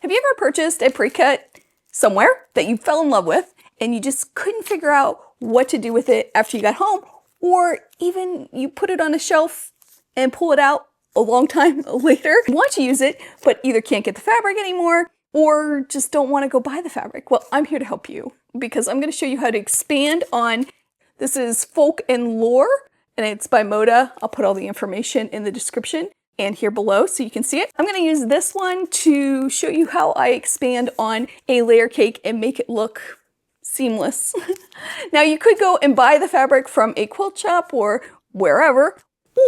Have you ever purchased a pre-cut somewhere that you fell in love with and you just couldn't figure out what to do with it after you got home, or even you put it on a shelf and pull it out a long time later, you want to use it, but either can't get the fabric anymore or just don't want to go buy the fabric? Well, I'm here to help you because I'm going to show you how to expand on, this is Folk and Lore, and it's by Moda. I'll put all the information in the description and here below so you can see it. I'm going to use this one to show you how I expand on a layer cake and make it look seamless. Now you could go and buy the fabric from a quilt shop or wherever,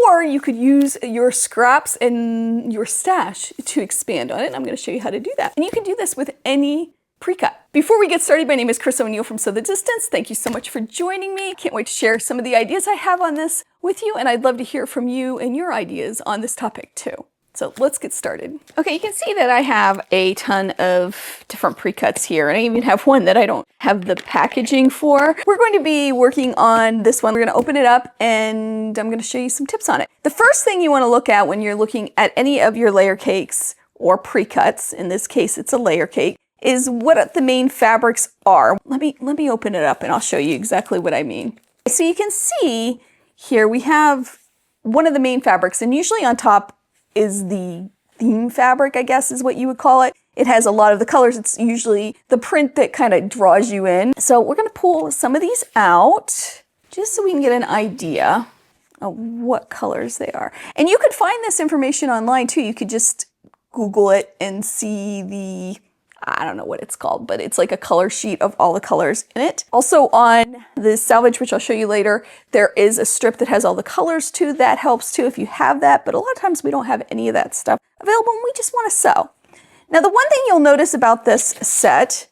or you could use your scraps and your stash to expand on it. I'm going to show you how to do that. And you can do this with any pre-cut. Before we get started, my name is Chris O'Neill from Sew the Distance. Thank you so much for joining me. Can't wait to share some of the ideas I have on this with you, and I'd love to hear from you and your ideas on this topic too. So let's get started. Okay, you can see that I have a ton of different pre-cuts here, and I even have one that I don't have the packaging for. We're going to be working on this one. We're going to open it up and I'm going to show you some tips on it. The first thing you want to look at when you're looking at any of your layer cakes or pre-cuts, in this case it's a layer cake, is what the main fabrics are. Let me open it up and I'll show you exactly what I mean. So you can see here we have one of the main fabrics, and usually on top is the theme fabric, I guess is what you would call it. It has a lot of the colors. It's usually the print that kind of draws you in. So we're going to pull some of these out just so we can get an idea of what colors they are. And you could find this information online too. You could just Google it and see the, I don't know what it's called, but it's like a color sheet of all the colors in it. Also on the salvage, which I'll show you later, there is a strip that has all the colors too. That helps too if you have that, but a lot of times we don't have any of that stuff available and we just want to sew. Now the one thing you'll notice about this set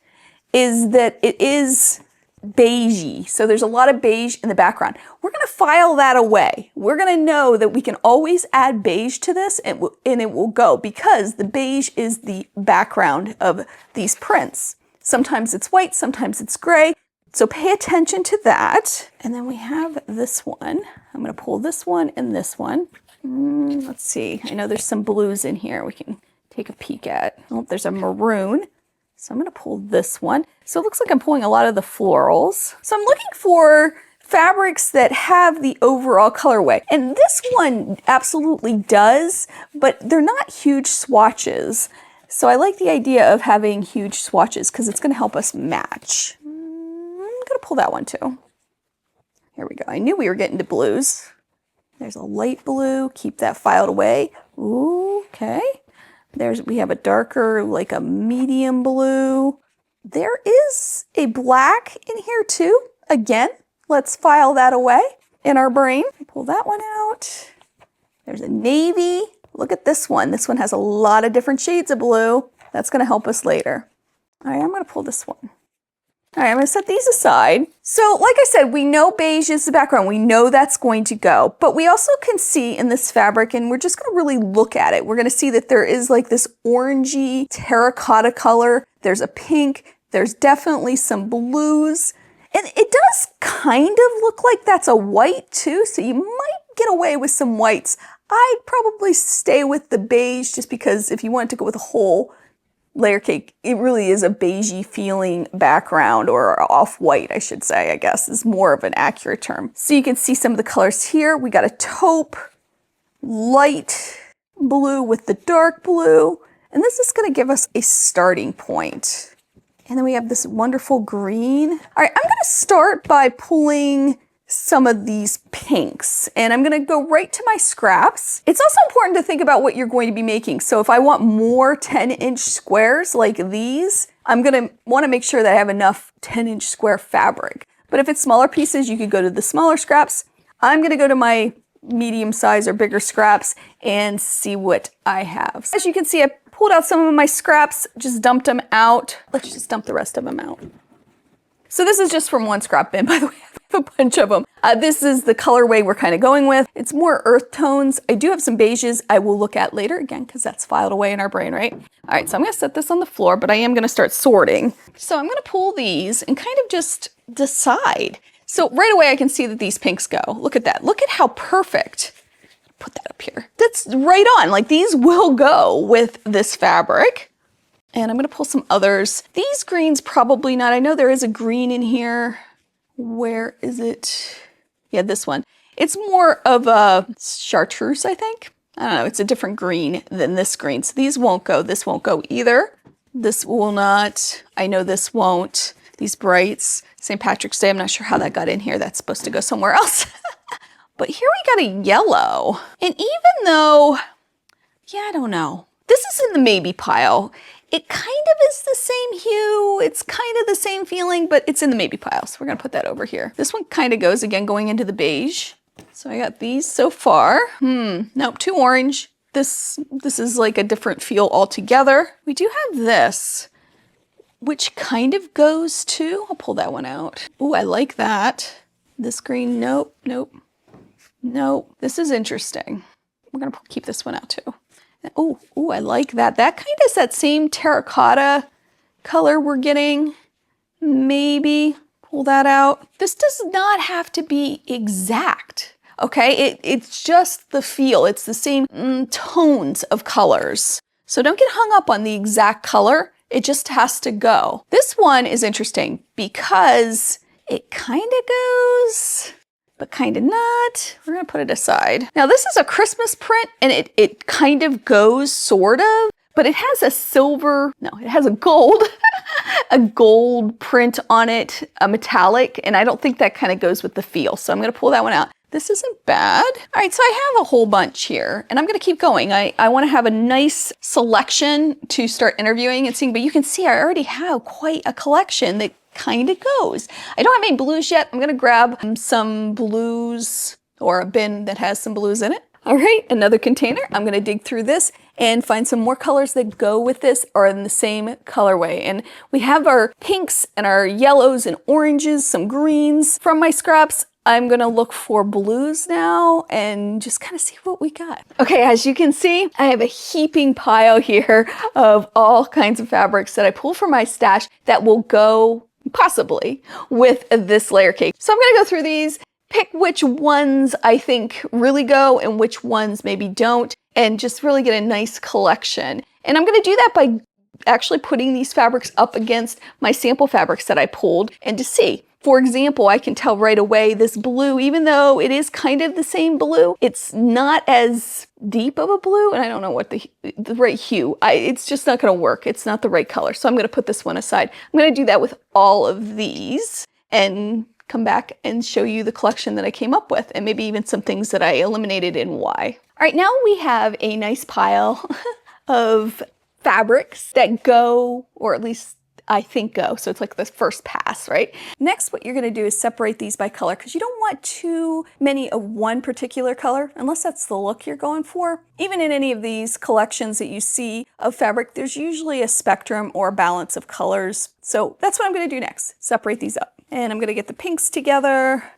is that it is beigey. So there's a lot of beige in the background. We're going to file that away. We're going to know that we can always add beige to this and it will go, because the beige is the background of these prints. Sometimes it's white, sometimes it's gray. So pay attention to that. And then we have this one. I'm going to pull this one and this one. Let's see. I know there's some blues in here we can take a peek at. Oh, there's a maroon. So I'm going to pull this one. So it looks like I'm pulling a lot of the florals. So I'm looking for fabrics that have the overall colorway. And this one absolutely does, but they're not huge swatches. So I like the idea of having huge swatches because it's going to help us match. I'm going to pull that one too. Here we go. I knew we were getting to blues. There's a light blue. Keep that filed away. Ooh, okay. We have a darker, like a medium blue. There is a black in here too. Again, let's file that away in our brain. Pull that one out. There's a navy. Look at this one. This one has a lot of different shades of blue. That's going to help us later. All right, I'm going to pull this one. All right, I'm going to set these aside. So like I said, we know beige is the background. We know that's going to go, but we also can see in this fabric, and we're just going to really look at it. We're going to see that there is like this orangey terracotta color. There's a pink. There's definitely some blues. And it does kind of look like that's a white too. So you might get away with some whites. I'd probably stay with the beige just because if you wanted to go with a whole layer cake, it really is a beigey feeling background, or off-white, I should say, I guess is more of an accurate term. So you can see some of the colors here. We got a taupe, light blue with the dark blue, and this is going to give us a starting point. And then we have this wonderful green. All right, I'm going to start by pulling some of these pinks, and I'm going to go right to my scraps. It's also important to think about what you're going to be making. So if I want more 10-inch squares like these, I'm going to want to make sure that I have enough 10-inch square fabric. But if it's smaller pieces, you could go to the smaller scraps. I'm going to go to my medium size or bigger scraps and see what I have. As you can see, I pulled out some of my scraps, just dumped them out. Let's just dump the rest of them out. So this is just from one scrap bin, by the way. I have a bunch of them. This is the colorway we're kind of going with. It's more earth tones. I do have some beiges I will look at later, again, because that's filed away in our brain, right? All right, so I'm going to set this on the floor, but I am going to start sorting. So I'm going to pull these and kind of just decide. So right away I can see that these pinks go. Look at that. Look at how perfect. Put that up here. That's right on. Like these will go with this fabric. And I'm gonna pull some others. These greens, probably not. I know there is a green in here. Where is it? Yeah, this one. It's more of a chartreuse, I think. I don't know, it's a different green than this green. So these won't go, this won't go either. This will not, I know this won't. These brights, St. Patrick's Day, I'm not sure how that got in here. That's supposed to go somewhere else. But here we got a yellow. And even though, yeah, I don't know. This is in the maybe pile. It kind of is the same hue. It's kind of the same feeling, but it's in the maybe pile. So we're gonna put that over here. This one kind of goes, again, going into the beige. So I got these so far. Nope, too orange. This is like a different feel altogether. We do have this, which kind of goes to, I'll pull that one out. Ooh, I like that. This green, nope, nope, nope. This is interesting. We're gonna keep this one out too. Oh, ooh, I like that. That kind of is that same terracotta color we're getting. Maybe pull that out. This does not have to be exact, okay? It's just the feel. It's the same tones of colors. So don't get hung up on the exact color. It just has to go. This one is interesting because it kind of goes, but kind of not. We're gonna put it aside. Now this is a Christmas print and it kind of goes sort of, but it has a silver, no, it has a gold, a gold print on it, a metallic, and I don't think that kind of goes with the feel. So I'm gonna pull that one out. This isn't bad. All right, so I have a whole bunch here and I'm gonna keep going. I wanna have a nice selection to start interviewing and seeing, but you can see I already have quite a collection that kind of goes. I don't have any blues yet. I'm gonna grab some blues or a bin that has some blues in it. All right, another container. I'm gonna dig through this and find some more colors that go with this or in the same colorway. And we have our pinks and our yellows and oranges, some greens. From my scraps, I'm gonna look for blues now and just kind of see what we got. Okay, as you can see, I have a heaping pile here of all kinds of fabrics that I pull from my stash that will go possibly with this layer cake. So I'm gonna go through these, pick which ones I think really go and which ones maybe don't, and just really get a nice collection. And I'm gonna do that by actually putting these fabrics up against my sample fabrics that I pulled and to see. For example, I can tell right away this blue, even though it is kind of the same blue, it's not as deep of a blue, and I don't know what the right hue. It's just not gonna work. It's not the right color. So I'm gonna put this one aside. I'm gonna do that with all of these and come back and show you the collection that I came up with and maybe even some things that I eliminated and why. All right, now we have a nice pile of fabrics that go, or at least I think go. So it's like the first pass, right? Next, what you're gonna do is separate these by color because you don't want too many of one particular color unless that's the look you're going for. Even in any of these collections that you see of fabric, there's usually a spectrum or a balance of colors. So that's what I'm gonna do next, separate these up. And I'm gonna get the pinks together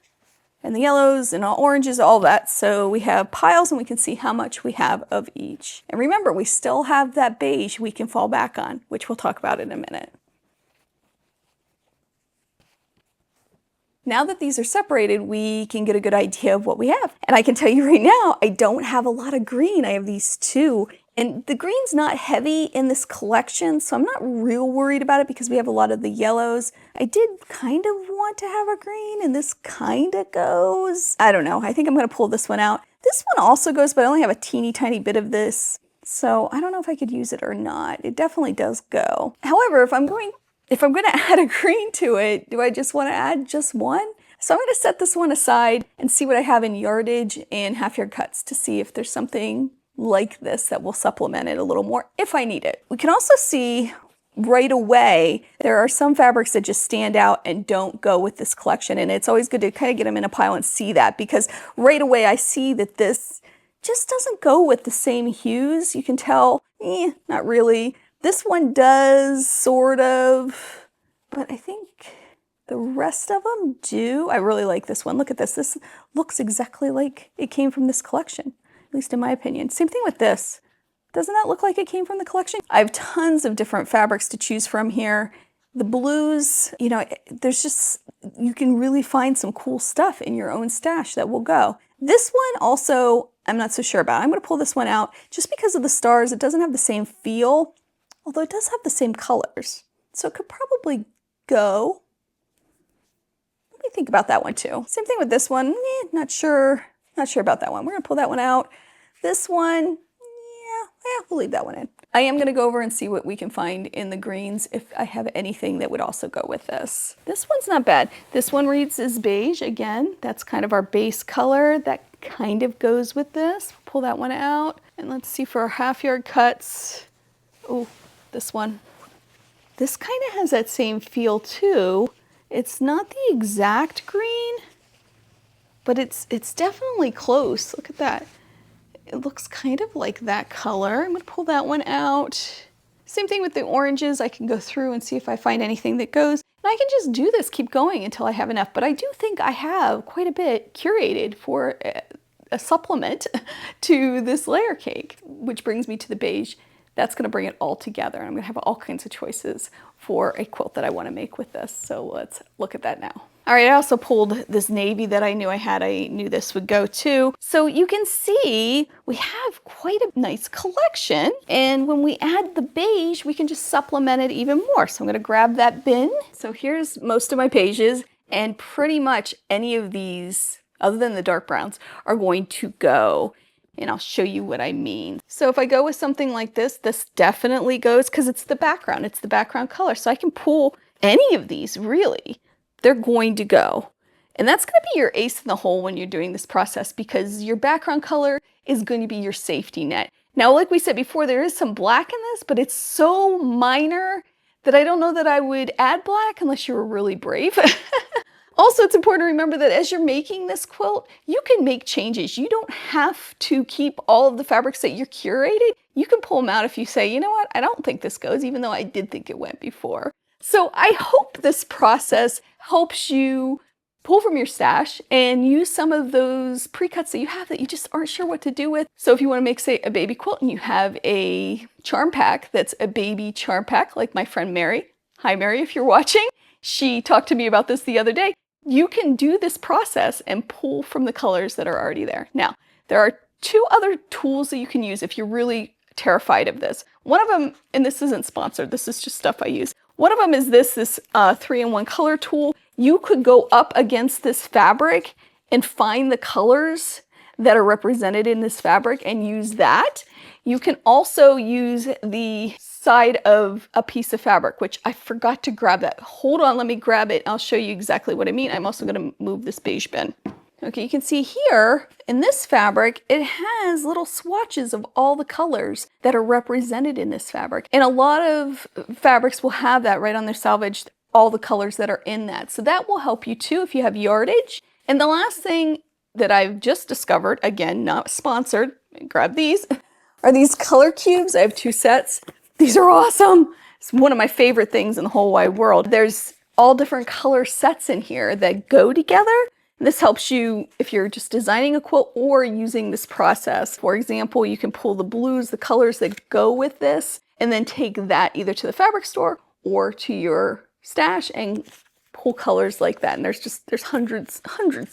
and the yellows and all oranges, all that. So we have piles and we can see how much we have of each. And remember, we still have that beige we can fall back on, which we'll talk about in a minute. Now that these are separated, we can get a good idea of what we have. And I can tell you right now, I don't have a lot of green. I have these two. And the green's not heavy in this collection, so I'm not real worried about it because we have a lot of the yellows. I did kind of want to have a green, and this kind of goes. I don't know. I think I'm going to pull this one out. This one also goes, but I only have a teeny tiny bit of this. So I don't know if I could use it or not. It definitely does go. However, if I'm going to add a green to it, do I just want to add just one? So I'm going to set this one aside and see what I have in yardage and half yard cuts to see if there's something like this that will supplement it a little more if I need it. We can also see right away there are some fabrics that just stand out and don't go with this collection, and it's always good to kind of get them in a pile and see that because right away I see that this just doesn't go with the same hues. You can tell, not really. This one does, sort of, but I think the rest of them do. I really like this one. Look at this. This looks exactly like it came from this collection, at least in my opinion. Same thing with this. Doesn't that look like it came from the collection? I have tons of different fabrics to choose from here. The blues, you know, there's just, you can really find some cool stuff in your own stash that will go. This one also, I'm not so sure about. I'm going to pull this one out just because of the stars. It doesn't have the same feel. although it does have the same colors. So it could probably go. Let me think about that one too. Same thing with this one. Not sure about that one. We're gonna pull that one out. This one, yeah, we'll leave that one in. I am gonna go over and see what we can find in the greens if I have anything that would also go with this. This one's not bad. This one reads as beige. Again, that's kind of our base color. That kind of goes with this. Pull that one out. And let's see for our half yard cuts. Oh, this one. This kind of has that same feel too. It's not the exact green, but it's definitely close. Look at that. It looks kind of like that color. I'm gonna pull that one out. Same thing with the oranges. I can go through and see if I find anything that goes. And I can just do this, keep going until I have enough. But I do think I have quite a bit curated for a supplement to this layer cake, which brings me to the beige. That's gonna bring it all together. I'm gonna have all kinds of choices for a quilt that I wanna make with this. So let's look at that now. All right, I also pulled this navy that I knew I had. I knew this would go too. So you can see we have quite a nice collection. And when we add the beige, we can just supplement it even more. So I'm gonna grab that bin. So here's most of my pages, and pretty much any of these, other than the dark browns, are going to go. And I'll show you what I mean. So if I go with something like this, this definitely goes because it's the background color. So I can pull any of these really. They're going to go. And that's going to be your ace in the hole when you're doing this process because your background color is going to be your safety net. Now, like we said before, there is some black in this, but it's so minor that I don't know that I would add black unless you were really brave. Also, it's important to remember that as you're making this quilt, you can make changes. You don't have to keep all of the fabrics that you're curated. You can pull them out if you say, you know what, I don't think this goes, even though I did think it went before. So I hope this process helps you pull from your stash and use some of those pre-cuts that you have that you just aren't sure what to do with. So if you want to make, say, a baby quilt and you have a charm pack that's a baby charm pack, like my friend Mary. Hi, Mary, if you're watching. She talked to me about this the other day. You can do this process and pull from the colors that are already there. Now, there are two other tools that you can use if you're really terrified of this. One of them, and this isn't sponsored, this is just stuff I use. One of them is this 3-in-1 color tool. You could go up against this fabric and find the colors that are represented in this fabric and use that. You can also use the side of a piece of fabric, which I forgot to grab that. Hold on, let me grab it. I'll show you exactly what I mean. I'm also going to move this beige bin. Okay, you can see here in this fabric, it has little swatches of all the colors that are represented in this fabric. And a lot of fabrics will have that right on their selvage, all the colors that are in that. So that will help you too if you have yardage. And the last thing that I've just discovered, again, not sponsored, grab these, are these color cubes. I have 2 sets. These are awesome. It's one of my favorite things in the whole wide world. There's all different color sets in here that go together. This helps you if you're just designing a quilt or using this process. For example, you can pull the blues, the colors that go with this, and then take that either to the fabric store or to your stash and pull colors like that. And there's hundreds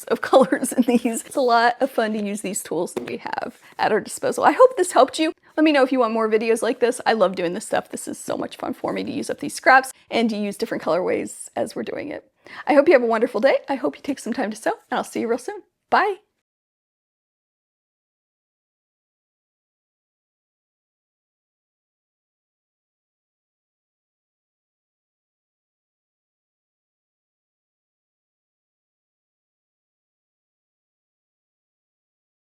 of colors in these. It's a lot of fun to use these tools that we have at our disposal. I hope this helped you. Let me know if you want more videos like this. I love doing this stuff. This is so much fun for me to use up these scraps and to use different colorways as we're doing it. I hope you have a wonderful day. I hope you take some time to sew, and I'll see you real soon. Bye.